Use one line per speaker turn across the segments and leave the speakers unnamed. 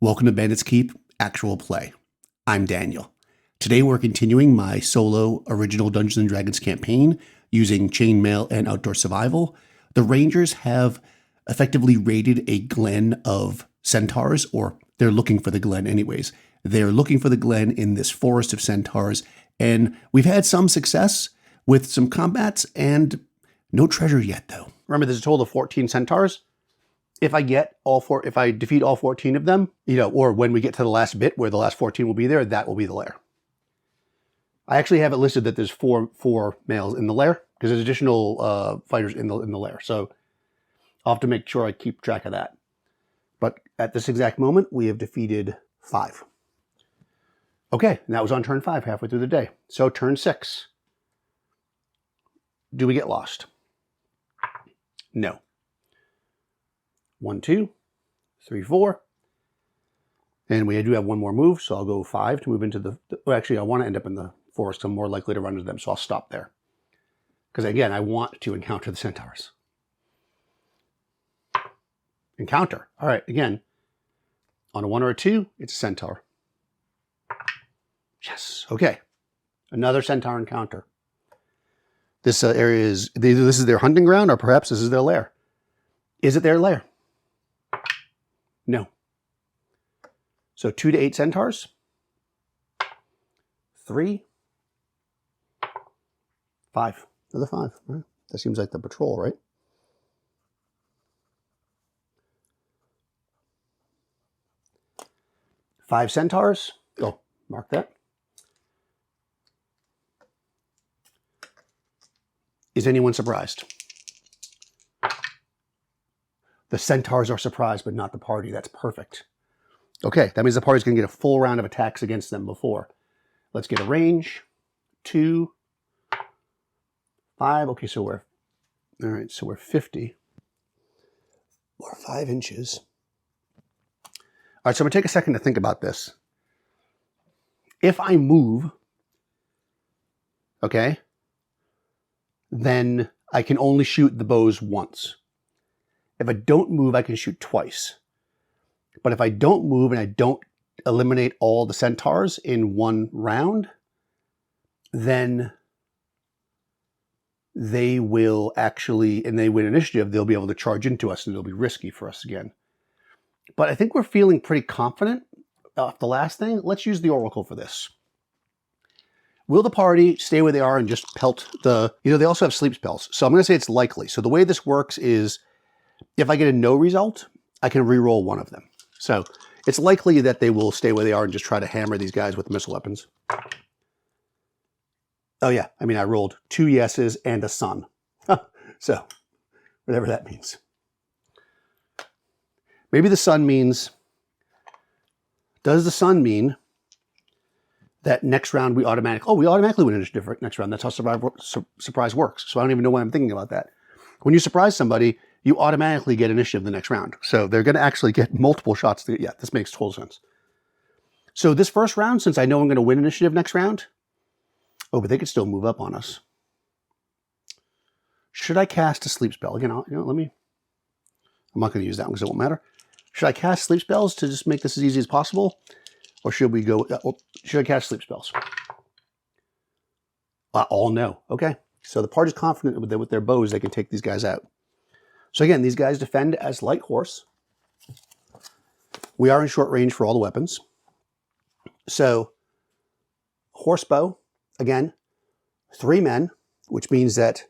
Welcome to Bandit's Keep Actual Play. I'm Daniel. Today we're continuing my solo original Dungeons & Dragons campaign using Chainmail and Outdoor Survival. The Rangers have effectively raided a glen of Centaurs, or they're looking for the glen anyways. They're looking for the glen in this forest of Centaurs, and we've had some success with some combats and no treasure yet though. Remember, there's a total of 14 Centaurs. If I defeat all 14 of them, or when we get to the last bit where the last 14 will be there, that will be the lair. I actually have it listed that there's four males in the lair because there's additional fighters in the lair. So I'll have to make sure I keep track of that. But at this exact moment, we have defeated 5. Okay, and that was on turn 5, halfway through the day. So turn 6. Do we get lost? No. 1, 2, 3, 4. And we do have one more move, so I'll go 5 to move into well, actually, I want to end up in the forest. I'm more likely to run into them, so I'll stop there. Because again, I want to encounter the Centaurs. Encounter. All right, again, on a 1 or a 2, it's a Centaur. Yes, okay. Another Centaur encounter. This area is, either this is their hunting ground or perhaps this is their lair. Is it their lair? No. So 2 to 8 Centaurs. 3. 5. Another 5. Right. That seems like the patrol, right? Five Centaurs. Oh, mark that. Is anyone surprised? The Centaurs are surprised, but not the party. That's perfect. Okay, that means the party's going to get a full round of attacks against them before. Let's get a range. 2, 5. Okay, so we're 50. Or 5 inches. All right, so I'm going to take a second to think about this. If I move, okay, then I can only shoot the bows once. If I don't move, I can shoot twice. But if I don't move and I don't eliminate all the Centaurs in one round, then they will actually, and they win initiative, they'll be able to charge into us and it'll be risky for us again. But I think we're feeling pretty confident off the last thing. Let's use the Oracle for this. Will the party stay where they are and just pelt the, they also have sleep spells. So I'm going to say it's likely. So the way this works is, if I get a no result, I can re-roll one of them. So it's likely that they will stay where they are and just try to hammer these guys with missile weapons. Oh yeah, I mean, I rolled 2 yeses and a sun. So whatever that means. Maybe the sun means, does the sun mean that next round we automatically win initiative next round? That's how surprise works. So I don't even know why I'm thinking about that. When you surprise somebody, you automatically get initiative the next round. So they're going to actually get multiple shots. Yeah, this makes total sense. So this first round, since I know I'm going to win initiative next round, but they could still move up on us. Should I cast a sleep spell? Again, I'm not going to use that one because it won't matter. Should I cast sleep spells to just make this as easy as possible? Or should we go, should I cast sleep spells? All no. Okay. So the party's confident with their bows, they can take these guys out. So again, these guys defend as light horse. We are in short range for all the weapons. So horse bow, again, 3 men, which means that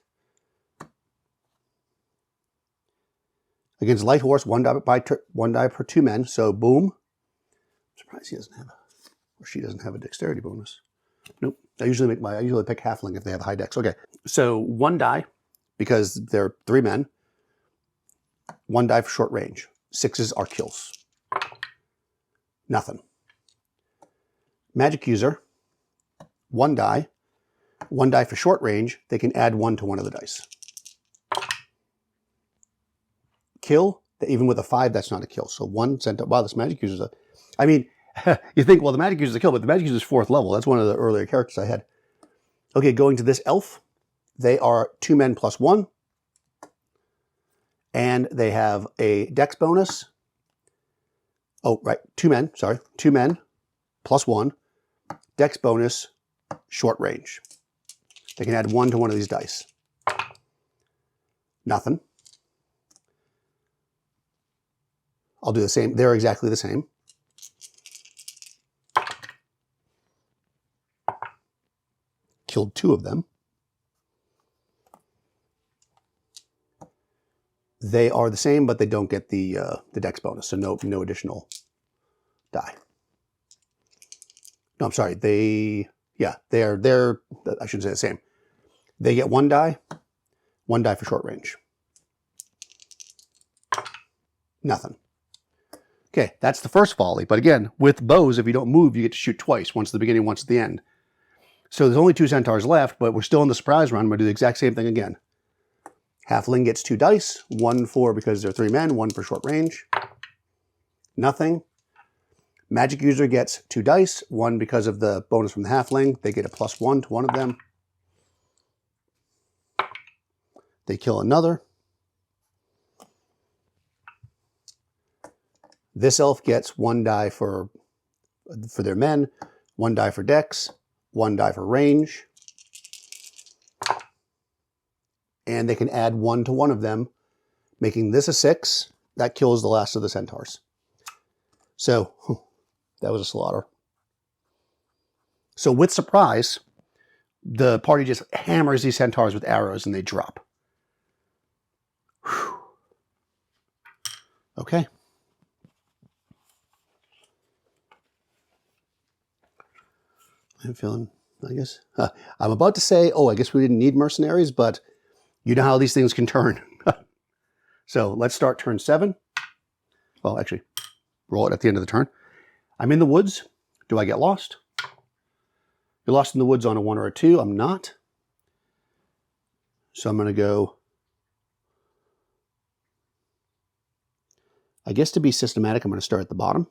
against light horse, 1 die per 2 men. So boom. I'm surprised he doesn't have or she doesn't have a dexterity bonus. Nope. I usually pick halfling if they have high dex. Okay. So 1 die because they're 3 men. 1 die for short range. 6s are kills. Nothing. Magic user. 1 die. 1 die for short range. They can add 1 to one of the dice. Kill. Even with a 5, that's not a kill. So 1 Centaur. Wow, this magic user's I mean, you think, well, the magic user's a kill, but the magic user's 4th level. That's one of the earlier characters I had. Okay, going to this elf. They are 2 men plus 1. And they have a dex bonus Oh, right. 2 men. Sorry. 2 men plus 1. Dex bonus, short range. They can add 1 to one of these dice. Nothing. I'll do the same. They're exactly the same. Killed 2 of them. They are the same, but they don't get the dex bonus, so no additional die. No, I'm sorry. They're I shouldn't say the same. They get 1 die for short range. Nothing. Okay, that's the first volley. But again, with bows, if you don't move, you get to shoot twice, once at the beginning, once at the end. So there's only 2 centaurs left, but we're still in the surprise round. I'm going to do the exact same thing again. Halfling gets 2 dice, 1 for because they're 3 men, 1 for short range. Nothing. Magic user gets 2 dice, 1 because of the bonus from the halfling. They get a +1 to one of them. They kill another. This elf gets 1 die for their men, 1 die for dex, 1 die for range. And they can add 1 to one of them, making this a 6. That kills the last of the centaurs. So, that was a slaughter. So with surprise, the party just hammers these centaurs with arrows and they drop. Whew. Okay. I'm feeling, I guess, I'm about to say, oh, I guess we didn't need mercenaries, but you know how these things can turn. So let's start turn 7. Well, actually, roll it at the end of the turn. I'm in the woods. Do I get lost? You're lost in the woods on a 1 or a 2. I'm not. So I'm going to go, I guess to be systematic, I'm going to start at the bottom.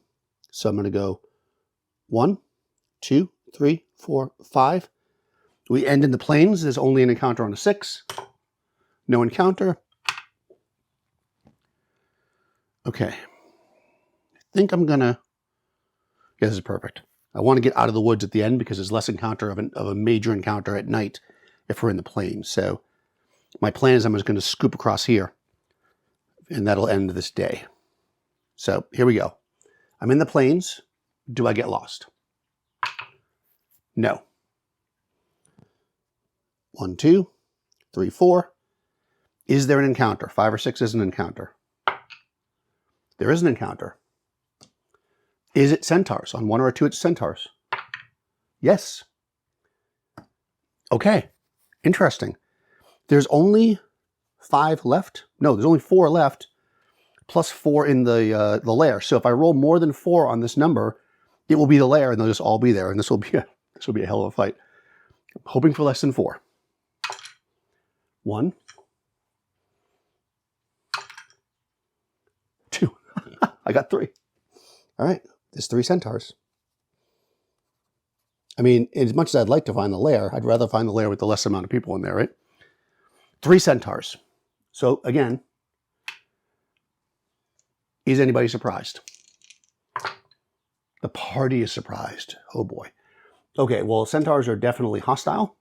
So I'm going to go 1, 2, 3, 4, 5. We end in the plains. There's only an encounter on a 6. No encounter. Okay. I think I'm going to... Yeah, this is perfect. I want to get out of the woods at the end because there's less encounter of a major encounter at night if we're in the plains. So my plan is I'm just going to scoop across here, and that'll end this day. So here we go. I'm in the plains. Do I get lost? No. 1, 2, 3, 4. Is there an encounter? 5 or 6 is an encounter. There is an encounter. Is it centaurs? On 1 or 2, it's centaurs. Yes. Okay. Interesting. There's only 5 left. No, there's only 4 left, plus 4 in the lair. So if I roll more than 4 on this number, it will be the lair, and they'll just all be there, and this will be a hell of a fight. I'm hoping for less than 4. 1, 2. I got 3. All right. There's 3 centaurs. I mean, as much as I'd like to find the lair, I'd rather find the lair with the less amount of people in there, right? 3 centaurs. So again, is anybody surprised? The party is surprised. Oh boy. Okay, well, centaurs are definitely hostile.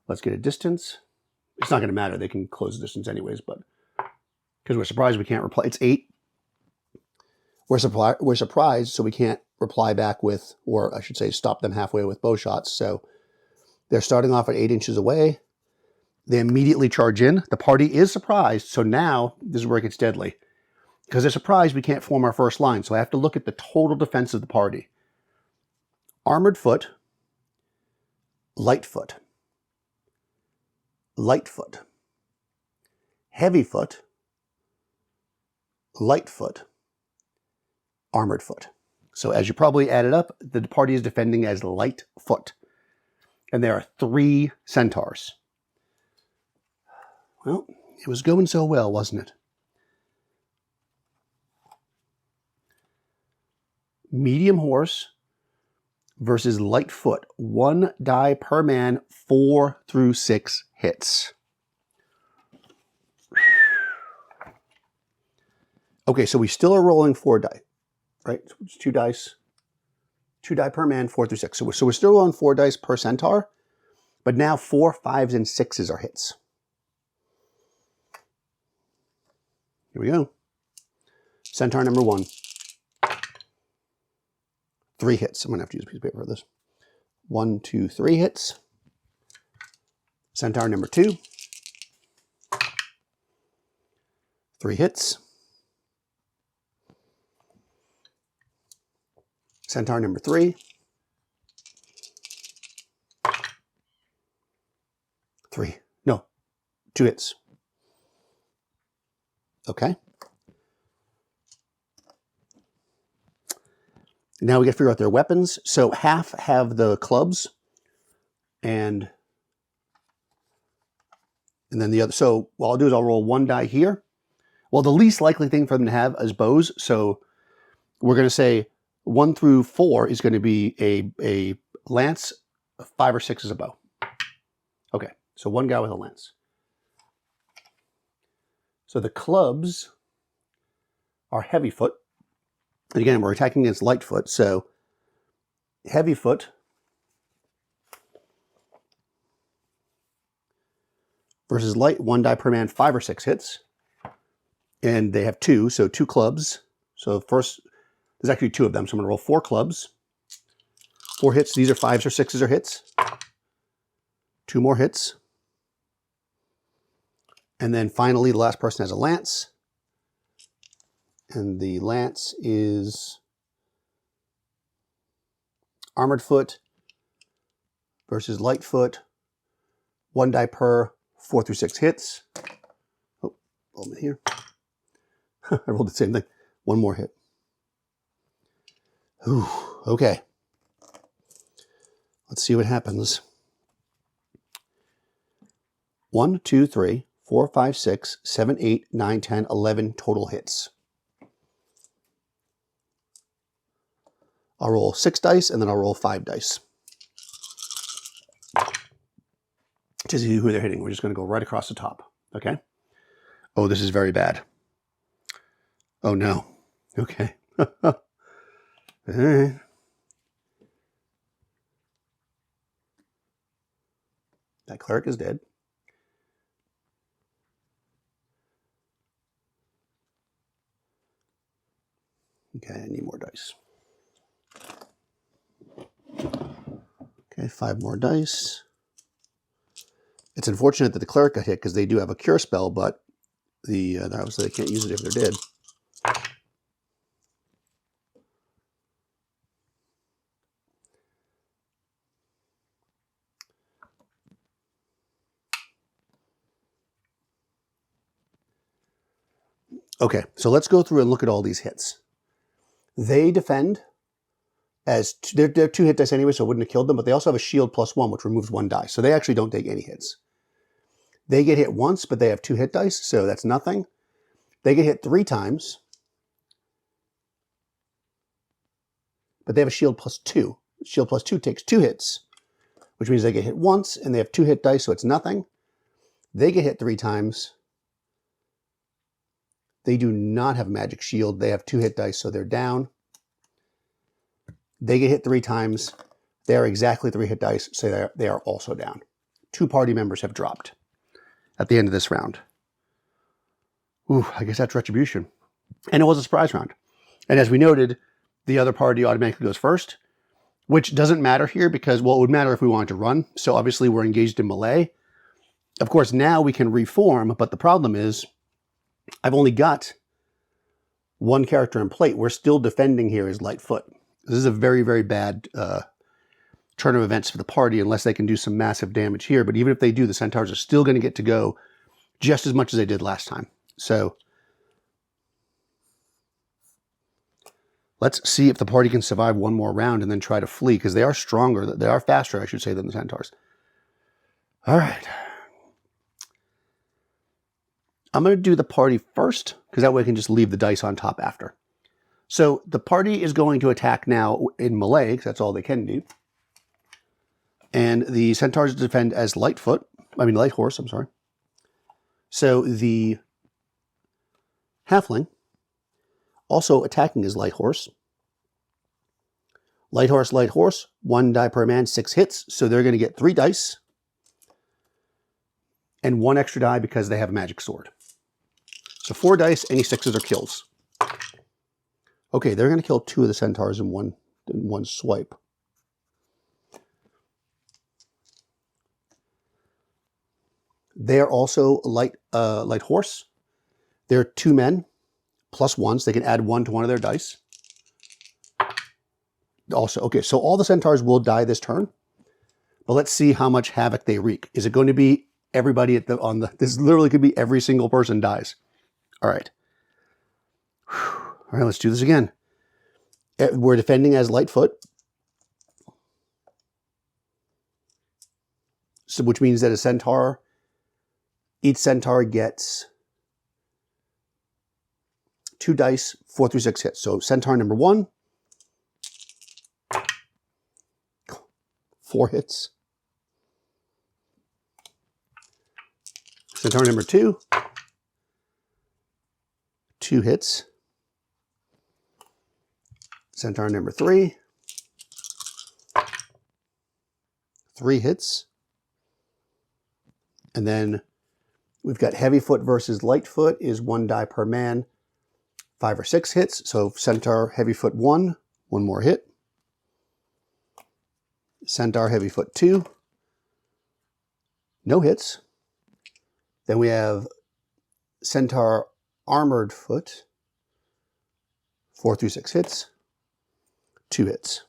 Let's get a distance. It's not going to matter. They can close the distance anyways, but because we're surprised we can't reply. It's 8. We're surprised, so we can't reply back with, or I should say stop them halfway with bow shots. So they're starting off at 8 inches away. They immediately charge in. The party is surprised, so now this is where it gets deadly. Because they're surprised we can't form our first line, so I have to look at the total defense of the party. Armored foot, light foot, light foot, heavy foot, light foot, armored foot. So as you probably added up, the party is defending as light foot. And there are 3 centaurs. Well, it was going so well, wasn't it? Medium horse versus light foot. 1 die per man, 4 through 6 hits. Okay, so we still are rolling 4 die. right? So it's 2 dice. 2 die per man, 4 through 6. So we're still on 4 dice per Centaur, but now 4, 5s, and 6s are hits. Here we go. Centaur number 1. 3 hits. I'm going to have to use a piece of paper for this. 1, 2, 3 hits. Centaur number 2. 3 hits. Centaur number 3. 3. No, 2 hits. Okay. Now we got to figure out their weapons. So half have the clubs, and then the other. So what I'll do is I'll roll 1 die here. Well, the least likely thing for them to have is bows. So we're going to say 1 through 4 is going to be a lance. 5 or 6 is a bow. Okay, so 1 guy with a lance. So the clubs are heavy foot. And again, we're attacking against light foot. So heavy foot versus light, 1 die per man, 5 or 6 hits. And they have 2, so 2 clubs. So first, there's actually 2 of them. So I'm going to roll 4 clubs. 4 hits. These are 5s or 6s or hits. 2 more hits. And then finally, the last person has a lance. And the lance is armored foot versus light foot. 1 die per, 4 through 6 hits. Oh, hold it here. I rolled the same thing. 1 more hit. Ooh, okay. Let's see what happens. 1, 2, 3, 4, 5, 6, 7, 8, 9, 10, 11 total hits. I'll roll 6 dice, and then I'll roll 5 dice. To see who they're hitting. We're just going to go right across the top. Okay? Oh, this is very bad. Oh, no. Okay. All right. That cleric is dead. Okay, I need more dice. Okay, 5 more dice. It's unfortunate that the cleric got hit because they do have a cure spell, but obviously they can't use it if they're dead. Okay, so let's go through and look at all these hits. They defend as they're 2 hit dice anyway, so it wouldn't have killed them, but they also have a shield +1, which removes 1 die. So they actually don't take any hits. They get hit once, but they have 2 hit dice, so that's nothing. They get hit 3 times, but they have a shield +2. Shield +2 takes 2 hits, which means they get hit once, and they have 2 hit dice, so it's nothing. They get hit 3 times. They do not have magic shield. They have 2 hit dice, so they're down. They get hit 3 times. They are exactly 3 hit dice, so they are also down. 2 party members have dropped at the end of this round. Ooh, I guess that's retribution. And it was a surprise round. And as we noted, the other party automatically goes first, which doesn't matter here because, well, it would matter if we wanted to run. So obviously we're engaged in melee. Of course, now we can reform, but the problem is I've only got 1 character in plate. We're still defending here as Lightfoot. This is a very, very bad turn of events for the party unless they can do some massive damage here. But even if they do, the Centaurs are still going to get to go just as much as they did last time. So let's see if the party can survive 1 more round and then try to flee, because they are stronger. They are faster, I should say, than the Centaurs. All right. I'm going to do the party first, because that way I can just leave the dice on top after. So the party is going to attack now in melee, because that's all they can do. And the Centaurs defend as light horse, I'm sorry. So the halfling also attacking as light horse Light horse, 1 die per man, 6 hits. So they're going to get 3 dice and 1 extra die because they have a magic sword. So 4 dice, any 6s are kills. Okay, they're going to kill 2 of the centaurs in one swipe. They're also light horse. They're 2 men plus 1, so they can add 1 to one of their dice. Also, okay, so all the centaurs will die this turn, but let's see how much havoc they wreak. Is it going to be everybody this literally could be every single person dies. All right. All right, let's do this again. We're defending as Lightfoot. So, which means that each centaur gets 2 dice, 4 through 6 hits. So centaur number 1, 4 hits. Centaur number 2, 2 hits. Centaur number 3, 3 hits. And then we've got Heavyfoot versus Lightfoot is 1 die per man, 5 or 6 hits. So Centaur Heavyfoot 1, 1 more hit. Centaur Heavyfoot 2, no hits. Then we have Centaur Armored Foot, 4 through 6 hits, 2 hits.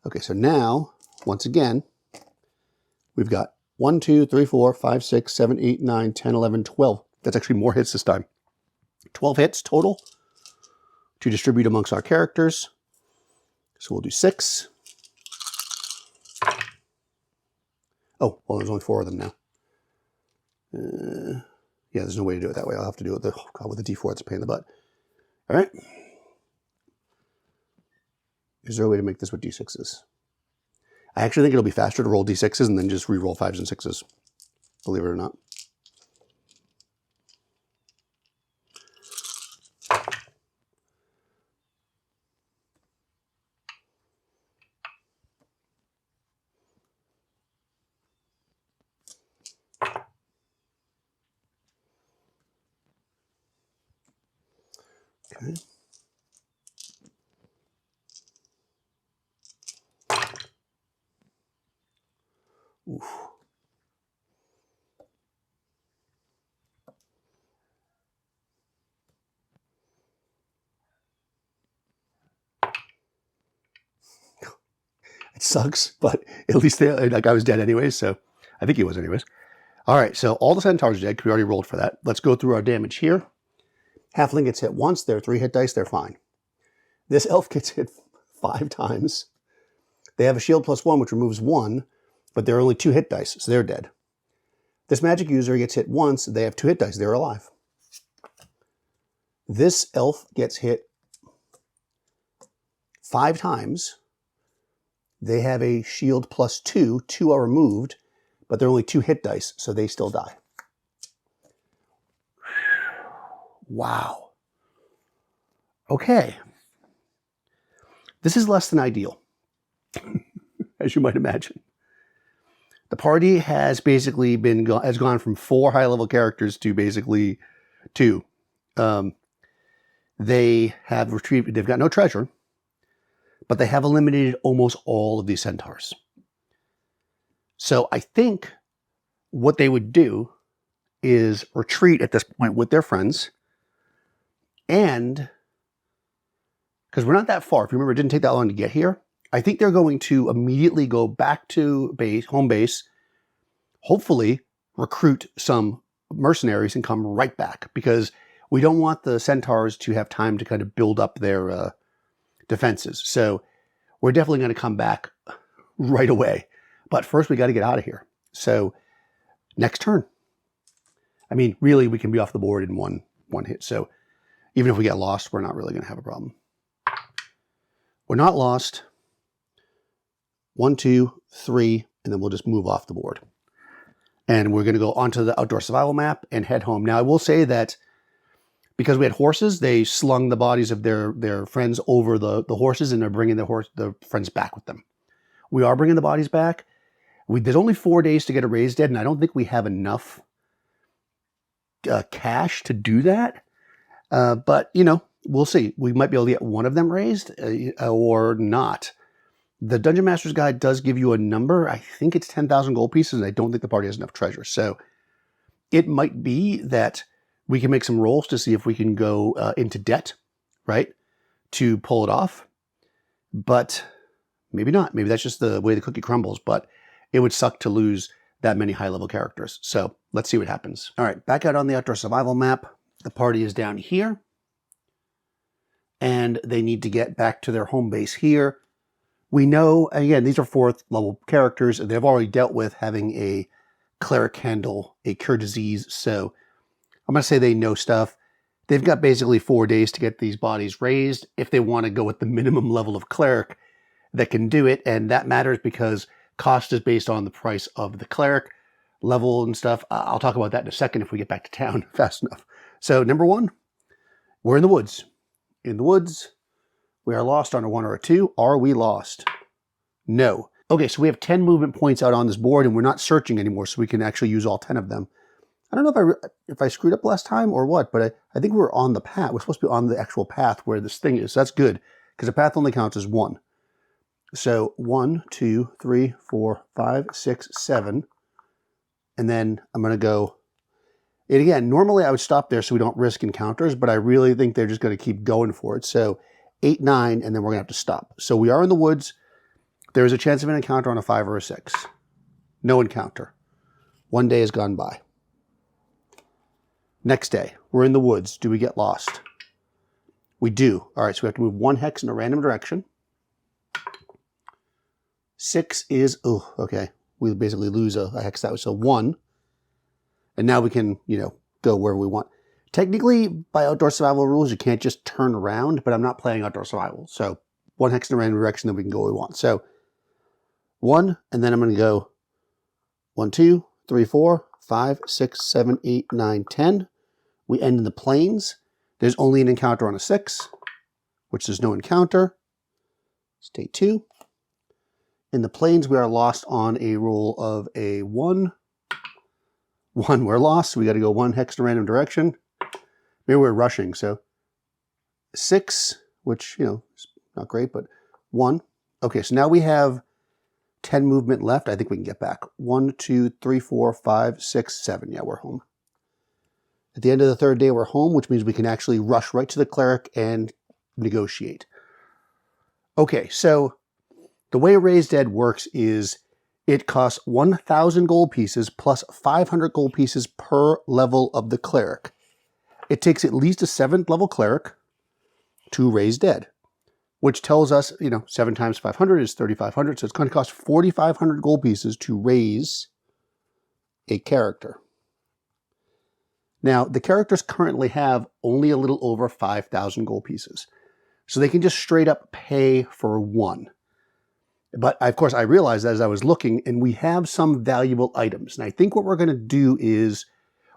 Okay, so now, once again, we've got 1, 2, 3, 4, 5, 6, 7, 8, 9, 10, 11, 12. That's actually more hits this time. 12 hits total to distribute amongst our characters. So we'll do 6. Oh, well, there's only 4 of them now. Yeah, there's no way to do it that way. I'll have to do it with the D4. It's a pain in the butt. All right. Is there a way to make this with D6s? I actually think it'll be faster to roll D6s and then just re-roll 5s and 6s. Believe it or not. Okay. Oof. It sucks, but at least that guy was dead anyways, so I think he was anyways. All right, so all the centaurs are dead because we already rolled for that. Let's go through our damage here. Halfling gets hit once. They're 3 hit dice. They're fine. This elf gets hit 5 times. They have a shield +1, which removes 1, but they're only 2 hit dice, so they're dead. This magic user gets hit once. They have 2 hit dice. They're alive. This elf gets hit 5 times. They have a shield +2. 2 are removed, but they're only 2 hit dice, so they still die. Wow. Okay. This is less than ideal, as you might imagine. The party has basically has gone from 4 high-level characters to basically 2. They have retrieved. They've got no treasure, but they have eliminated almost all of these centaurs. So I think what they would do is retreat at this point with their friends. And because we're not that far, if you remember, it didn't take that long to get here. I think they're going to immediately go back to home base, hopefully recruit some mercenaries and come right back, because we don't want the centaurs to have time to kind of build up their defenses. So we're definitely going to come back right away. But first we got to get out of here. So next turn. I mean, really, we can be off the board in one hit. So even if we get lost, we're not really going to have a problem. We're not lost. 1, 2, 3, and then we'll just move off the board. And we're going to go onto the outdoor survival map and head home. Now, I will say that because we had horses, they slung the bodies of their friends over the horses, and they're bringing the friends back with them. We are bringing the bodies back. There's only 4 days to get a raised dead, and I don't think we have enough cash to do that. But, you know, we'll see. We might be able to get one of them raised or not. The Dungeon Master's Guide does give you a number. I think it's 10,000 gold pieces, and I don't think the party has enough treasure. So it might be that we can make some rolls to see if we can go into debt, right, to pull it off. But maybe not. Maybe that's just the way the cookie crumbles. But it would suck to lose that many high-level characters. So let's see what happens. All right, back out on the outdoor survival map. The party is down here. And they need to get back to their home base here. We know, again, these are 4th level characters, and they've already dealt with having a cleric handle a cure disease. So I'm going to say they know stuff. They've got basically 4 days to get these bodies raised if they want to go with the minimum level of cleric that can do it. And that matters because cost is based on the price of the cleric level and stuff. I'll talk about that in a second if we get back to town fast enough. So number 1, we're in the woods. In the woods, we are lost on a 1 or a 2. Are we lost? No. Okay, so we have 10 movement points out on this board, and we're not searching anymore, so we can actually use all 10 of them. I don't know if I screwed up last time or what, but I think we're on the path. We're supposed to be on the actual path where this thing is. So that's good, because the path only counts as 1. So 1, 2, 3, 4, 5, 6, 7. And then I'm going to go... And again, normally I would stop there so we don't risk encounters, but I really think they're just going to keep going for it. So 8, 9, and then we're going to have to stop. So we are in the woods. There is a chance of an encounter on a 5 or a 6. No encounter. 1 day has gone by. Next day, we're in the woods. Do we get lost? We do. All right, so we have to move 1 hex in a random direction. 6 is, oh, okay. We basically lose a hex that way. So 1. And now we can, you know, go where we want. Technically, by outdoor survival rules, you can't just turn around, but I'm not playing outdoor survival. So 1 hex in a random direction, then we can go where we want. So 1, and then I'm going to go 1, 2, 3, 4, 5, 6, 7, 8, 9, 10. We end in the plains. There's only an encounter on a 6, which there's no encounter. Stay 2. In the plains, we are lost on a roll of a 1. 1, we're lost. So we got to go 1 hex in a random direction. Maybe we're rushing. So 6, which, you know, is not great, but 1. Okay, so now we have 10 movement left. I think we can get back. 1, 2, 3, 4, 5, 6, 7. Yeah, we're home. At the end of the 3rd day, we're home, which means we can actually rush right to the cleric and negotiate. Okay, so the way Raised Dead works is it costs 1,000 gold pieces plus 500 gold pieces per level of the cleric. It takes at least a 7th level cleric to raise dead, which tells us, you know, 7 times 500 is 3,500. So it's going to cost 4,500 gold pieces to raise a character. Now, the characters currently have only a little over 5,000 gold pieces. So they can just straight up pay for 1. But, of course, I realized as I was looking, and we have some valuable items. And I think what we're going to do is,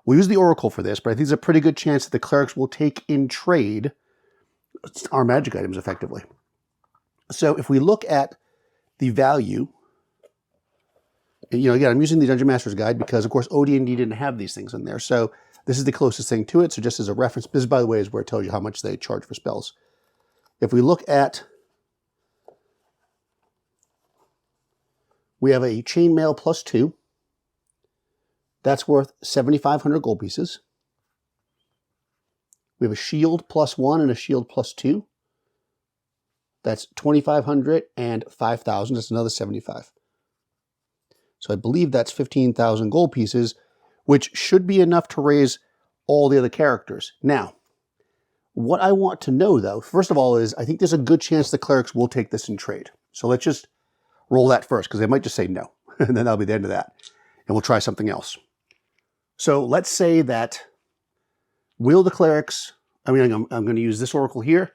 we'll use the Oracle for this, but I think there's a pretty good chance that the clerics will take in trade our magic items, effectively. So if we look at the value, you know, again, I'm using the Dungeon Master's Guide because, of course, OD&D didn't have these things in there. So this is the closest thing to it. So just as a reference, this, by the way, is where it tells you how much they charge for spells. If we look at... We have a Chainmail plus 2. That's worth 7,500 gold pieces. We have a shield plus 1 and a shield plus 2. That's 2,500 and 5,000. That's another 75. So I believe that's 15,000 gold pieces, which should be enough to raise all the other characters. Now, what I want to know, though, first of all, is I think there's a good chance the clerics will take this in trade. So let's just roll that first, because they might just say no. And then that'll be the end of that. And we'll try something else. So let's say that will the clerics, I'm going to use this oracle here.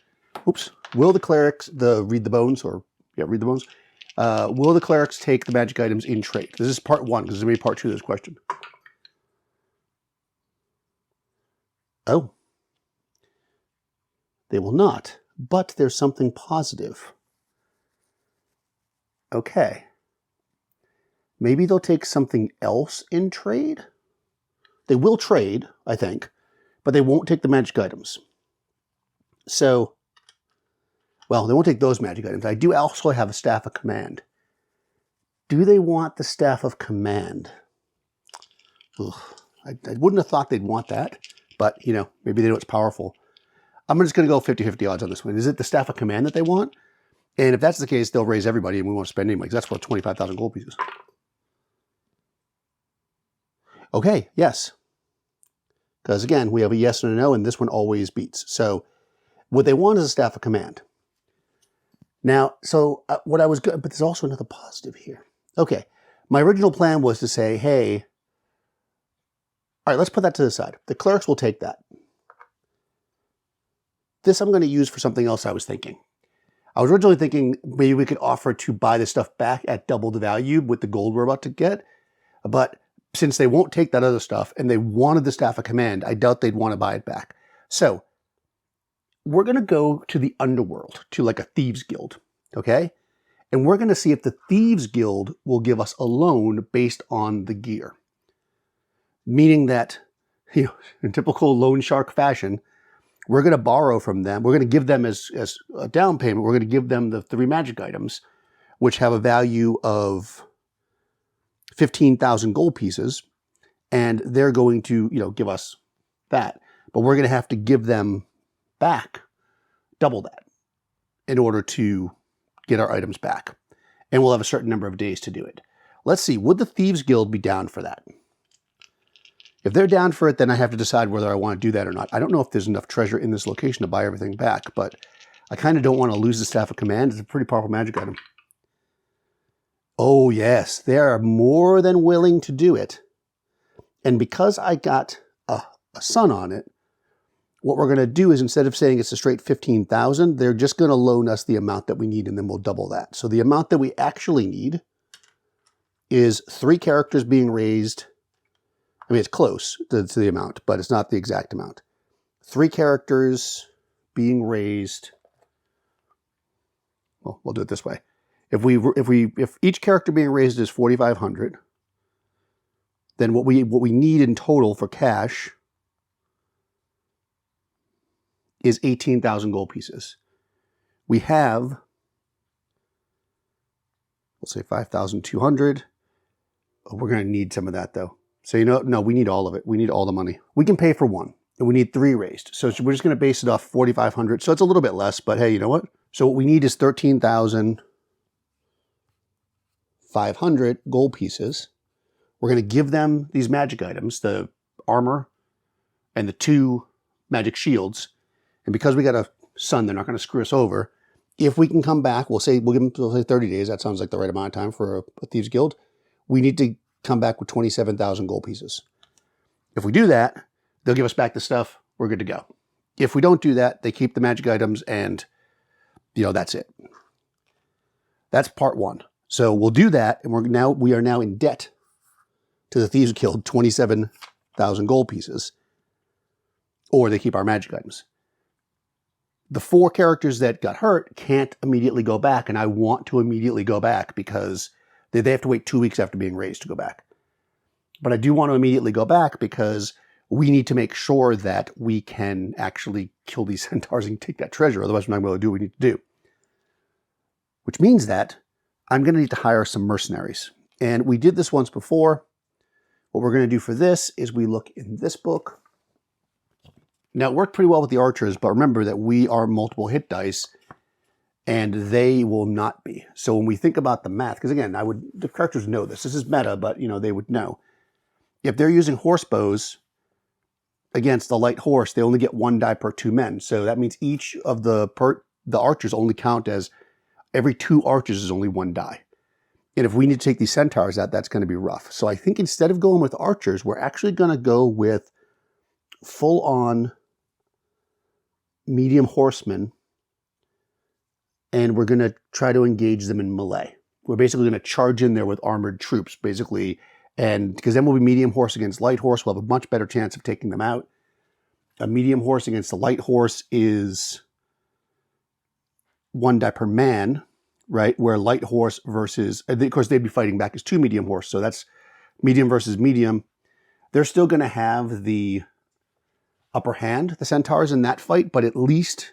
Oops. Will the clerics, read the bones, will the clerics take the magic items in trade? This is part 1, because there's going to be part 2 of this question. Oh. They will not. But there's something positive. Okay. Maybe they'll take something else in trade? They will trade, I think, but they won't take the magic items. So, well, they won't take those magic items. I do also have a Staff of Command. Do they want the Staff of Command? Ugh, I wouldn't have thought they'd want that, but, you know, maybe they know it's powerful. I'm just going to go 50-50 odds on this one. Is it the Staff of Command that they want? And if that's the case, they'll raise everybody and we won't spend any money, because that's worth 25,000 gold pieces. Okay, yes. Because again, we have a yes and a no, and this one always beats. So what they want is a Staff of Command. Now, so what I was good, but there's also another positive here. Okay, my original plan was to say, hey, all right, let's put that to the side. The clerics will take that. This I'm going to use for something else I was thinking. I was originally thinking maybe we could offer to buy the stuff back at double the value with the gold we're about to get. But since they won't take that other stuff and they wanted the Staff of Command, I doubt they'd want to buy it back. So we're going to go to the underworld, to like a Thieves Guild, okay? And we're going to see if the Thieves Guild will give us a loan based on the gear. Meaning that, you know, in typical loan shark fashion, we're going to borrow from them. We're going to give them as a down payment. We're going to give them the 3 magic items, which have a value of 15,000 gold pieces. And they're going to, you know, give us that. But we're going to have to give them back double that in order to get our items back. And we'll have a certain number of days to do it. Let's see, would the Thieves Guild be down for that? If they're down for it, then I have to decide whether I want to do that or not. I don't know if there's enough treasure in this location to buy everything back, but I kind of don't want to lose the Staff of Command. It's a pretty powerful magic item. Oh yes, they are more than willing to do it. And because I got a sun on it, what we're going to do is, instead of saying it's a straight 15,000, they're just going to loan us the amount that we need, and then we'll double that. So the amount that we actually need is 3 characters being raised. I mean, it's close to the amount, but it's not the exact amount. 3 characters being raised. Well, we'll do it this way. If each character being raised is 4,500, then what we need in total for cash is 18,000 gold pieces. We have, we'll say 5,200. We're going to need some of that though. So, you know, no, we need all of it. We need all the money. We can pay for 1, and we need 3 raised. So we're just going to base it off 4,500. So it's a little bit less, but hey, you know what? So what we need is 13,500 gold pieces. We're going to give them these magic items, the armor and the 2 magic shields. And because we got a sun, they're not going to screw us over. If we can come back, we'll give them 30 days. That sounds like the right amount of time for a Thieves Guild. We need to come back with 27,000 gold pieces. If we do that, they'll give us back the stuff. We're good to go. If we don't do that, they keep the magic items, and, you know, that's it. That's part 1. So we'll do that, and we are now in debt to the Thieves Guild, 27,000 gold pieces, or they keep our magic items. The 4 characters that got hurt can't immediately go back, and I want to immediately go back because they have to wait 2 weeks after being raised to go back. But I do want to immediately go back because we need to make sure that we can actually kill these centaurs and take that treasure. Otherwise, we're not going to do what we need to do. Which means that I'm going to need to hire some mercenaries. And we did this once before. What we're going to do for this is we look in this book. Now, it worked pretty well with the archers, but remember that we are multiple hit dice, and they will not be. So when we think about the math, because again, the characters know this. This is meta, but you know, they would know. If they're using horse bows against a light horse, they only get 1 die per 2 men. So that means each of the archers only count as every 2 archers is only 1 die. And if we need to take these centaurs out, that's going to be rough. So I think instead of going with archers, we're actually going to go with full-on medium horsemen, and we're going to try to engage them in melee. We're basically going to charge in there with armored troops, basically, and because then we'll be medium horse against light horse, we'll have a much better chance of taking them out. A medium horse against a light horse is 1 die per man, right? Where light horse versus, of course, they'd be fighting back as 2 medium horse. So that's medium versus medium. They're still going to have the upper hand, the Centaurs, in that fight, but at least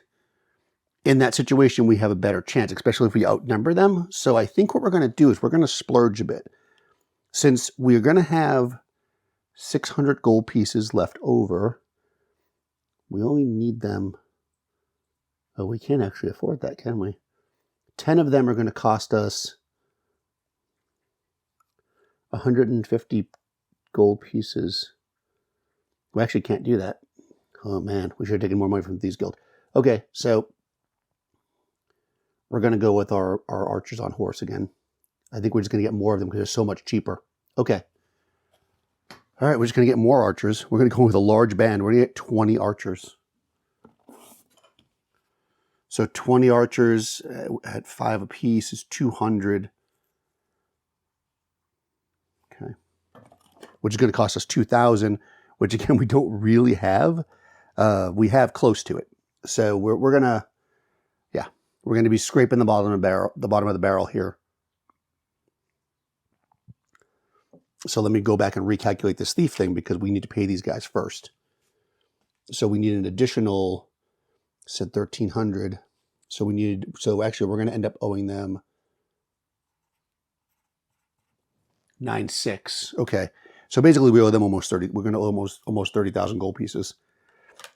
in that situation, we have a better chance, especially if we outnumber them. So I think what we're going to do is we're going to splurge a bit. Since we're going to have 600 gold pieces left over, we only need them. Oh, we can't actually afford that, can we? 10 of them are going to cost us 150 gold pieces. We actually can't do that. Oh man, we should have taken more money from these guild. Okay, so we're going to go with our archers on horse again. I think we're just going to get more of them because they're so much cheaper. Okay. All right, we're just going to get more archers. We're going to go with a large band. We're going to get 20 archers. So 20 archers at 5 apiece is 200. Okay. Which is going to cost us 2,000, which again, we don't really have. We have close to it. So we're going to, yeah, we're going to be scraping the bottom of the barrel here. So let me go back and recalculate this thief thing because we need to pay these guys first. So we need an additional, said 1,300. So so actually we're going to end up owing them 9,600. Okay. So basically we owe them almost 30. We're going to owe almost 30,000 gold pieces.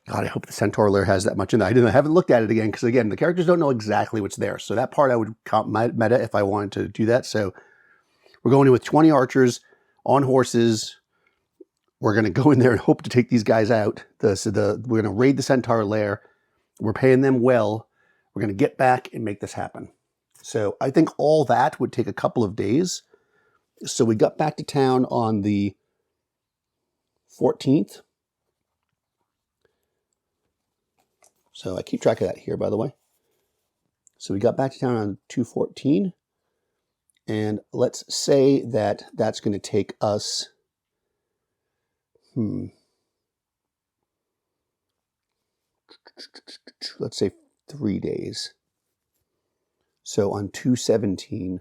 God, I hope the Centaur lair has that much in there. I haven't looked at it again because again, the characters don't know exactly what's there. So that part I would count meta if I wanted to do that. So we're going in with 20 archers on horses. We're going to go in there and hope to take these guys out. We're going to raid the Centaur lair. We're paying them well. We're going to get back and make this happen. So I think all that would take a couple of days. So we got back to town on the 14th. So I keep track of that here, by the way. So we got back to town on 2/14. And let's say that that's going to take us, let's say 3 days. So on 2/17,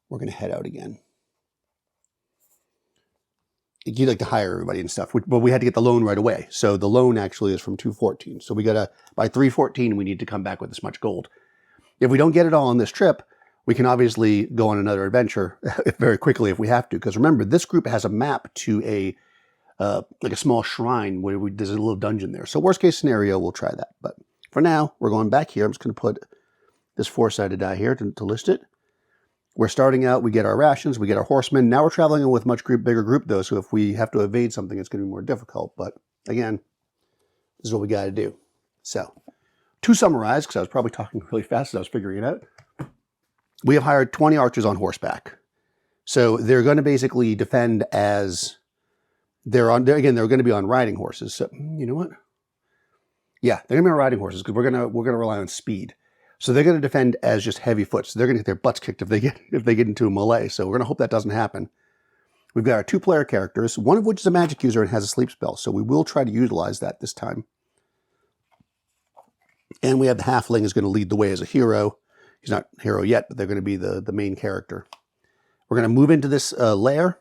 we're going to head out again. You'd like to hire everybody and stuff, but we had to get the loan right away. So the loan actually is from 2/14. So we got to, by 3/14, we need to come back with this much gold. If we don't get it all on this trip, we can obviously go on another adventure very quickly if we have to. Because remember, this group has a map to like a small shrine where there's a little dungeon there. So worst case scenario, we'll try that. But for now, we're going back here. I'm just going to put this 4-sided die here to list it. We're starting out, we get our rations, we get our horsemen. Now we're traveling with a much bigger group though. So if we have to evade something, it's going to be more difficult. But again, this is what we got to do. So to summarize, because I was probably talking really fast as I was figuring it out. We have hired 20 archers on horseback. So they're going to basically defend as they're going to be on riding horses. So you know what? Yeah, they're going to be on riding horses because we're going to rely on speed. So they're going to defend as just heavy foot. So they're going to get their butts kicked if they get into a melee. So we're going to hope that doesn't happen. We've got our 2-player characters, one of which is a magic user and has a sleep spell. So we will try to utilize that this time. And we have the halfling is going to lead the way as a hero. He's not a hero yet, but they're going to be the main character. We're going to move into this lair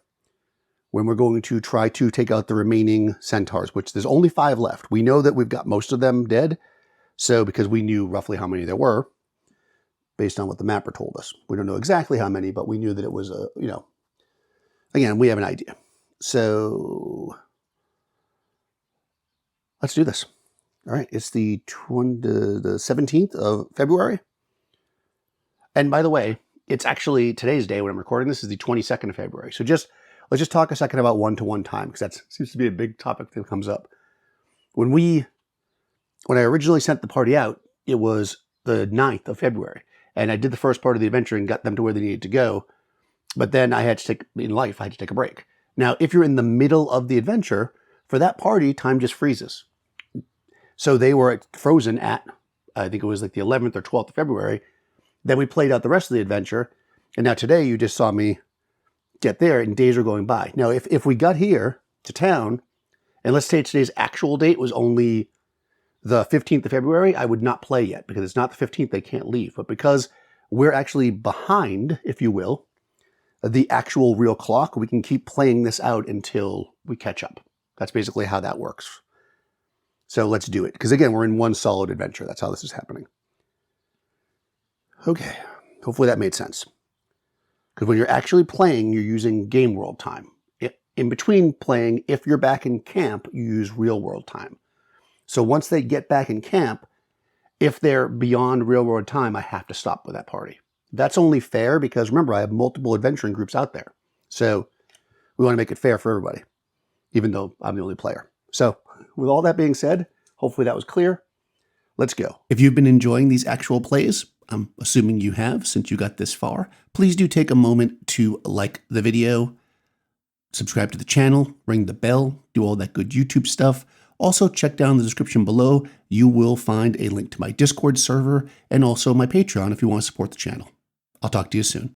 when we're going to try to take out the remaining centaurs, which there's only 5 left. We know that we've got most of them dead. So because we knew roughly how many there were based on what the mapper told us. We don't know exactly how many, but we knew that it was again, we have an idea. So let's do this. All right, it's the 17th of February. And by the way, it's actually today's day when I'm recording this is the 22nd of February. So let's just talk a second about one-to-one time because that seems to be a big topic that comes up. When I originally sent the party out, it was the 9th of February. And I did the first part of the adventure and got them to where they needed to go. But then I had to take a break. Now, if you're in the middle of the adventure, for that party, time just freezes. So they were frozen at, I think it was like the 11th or 12th of February. Then we played out the rest of the adventure. And now today you just saw me get there and days are going by. Now, if we got here to town, and let's say today's actual date was only the 15th of February, I would not play yet because it's not the 15th, they can't leave. But because we're actually behind, if you will, the actual real clock, we can keep playing this out until we catch up. That's basically how that works. So let's do it. Because again, we're in one solid adventure. That's how this is happening. Okay. Hopefully that made sense. Because when you're actually playing, you're using game world time. In between playing, if you're back in camp, you use real world time. So once they get back in camp, if they're beyond real world time, I have to stop with that party. That's only fair because remember, I have multiple adventuring groups out there. So we want to make it fair for everybody, even though I'm the only player. So with all that being said, hopefully that was clear. Let's go. If you've been enjoying these actual plays, I'm assuming you have since you got this far, please do take a moment to like the video, subscribe to the channel, ring the bell, do all that good YouTube stuff. Also, check down the description below. You will find a link to my Discord server and also my Patreon if you want to support the channel. I'll talk to you soon.